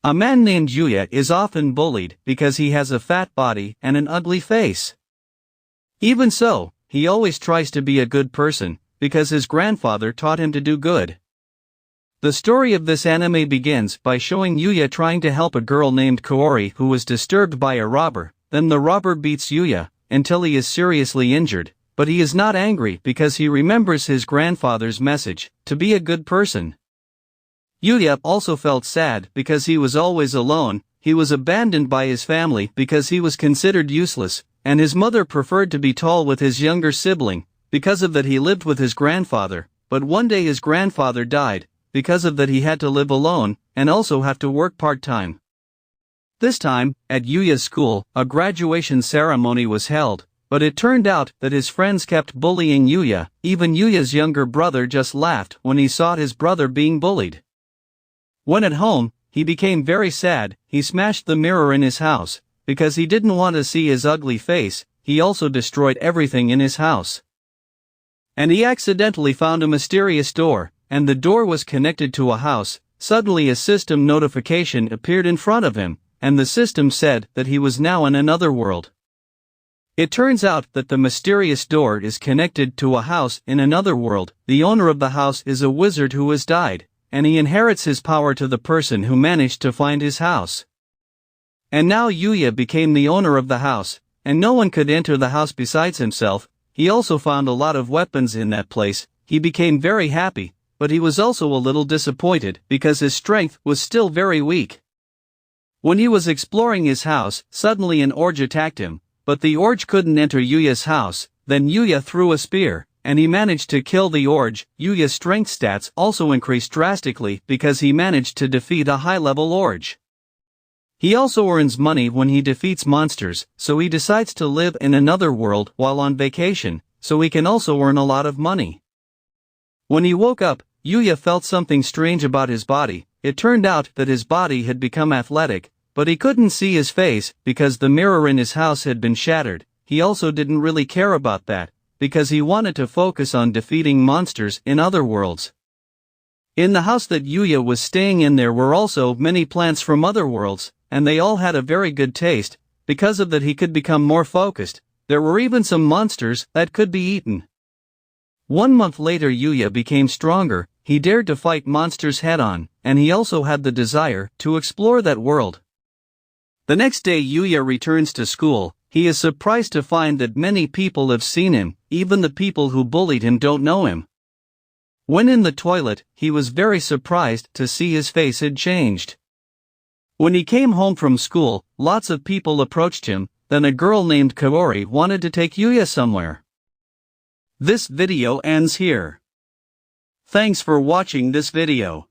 A man named Yuuya is often bullied because he has a fat body and an ugly face. Even so, he always tries to be a good person, because his grandfather taught him to do good. The story of this anime begins by showing Yuuya trying to help a girl named Kaori who was disturbed by a robber. Then the robber beats Yuuya until he is seriously injured, but he is not angry because he remembers his grandfather's message, to be a good person. Yuuya also felt sad because he was always alone. He was abandoned by his family because he was considered useless, and his mother preferred to be tall with his younger sibling. Because of that he lived with his grandfather, but one day his grandfather died. Because of that he had to live alone, and also have to work part-time. This time, at Yuuya's school, a graduation ceremony was held, but it turned out that his friends kept bullying Yuuya. Even Yuuya's younger brother just laughed when he saw his brother being bullied. When at home, he became very sad. He smashed the mirror in his house, because he didn't want to see his ugly face. He also destroyed everything in his house. And he accidentally found a mysterious door, and the door was connected to a house. Suddenly a system notification appeared in front of him, and the system said that he was now in another world. It turns out that the mysterious door is connected to a house in another world. The owner of the house is a wizard who has died, and he inherits his power to the person who managed to find his house. And now Yuuya became the owner of the house, and no one could enter the house besides himself. He also found a lot of weapons in that place. He became very happy, but he was also a little disappointed because his strength was still very weak. When he was exploring his house, suddenly an orge attacked him, but the orge couldn't enter Yuuya's house. Then Yuuya threw a spear, and he managed to kill the orge. Yuuya's strength stats also increased drastically because he managed to defeat a high-level orge. He also earns money when he defeats monsters, so he decides to live in another world while on vacation, so he can also earn a lot of money. When he woke up, Yuuya felt something strange about his body. It turned out that his body had become athletic, but he couldn't see his face because the mirror in his house had been shattered. He also didn't really care about that, because he wanted to focus on defeating monsters in other worlds. In the house that Yuuya was staying in there were also many plants from other worlds, and they all had a very good taste. Because of that he could become more focused. There were even some monsters that could be eaten. 1 month later Yuuya became stronger. He dared to fight monsters head-on, and he also had the desire to explore that world. The next day Yuuya returns to school. He is surprised to find that many people have seen him. Even the people who bullied him don't know him. When in the toilet, he was very surprised to see his face had changed. When he came home from school, lots of people approached him. Then a girl named Kaori wanted to take Yuuya somewhere. This video ends here. Thanks for watching this video.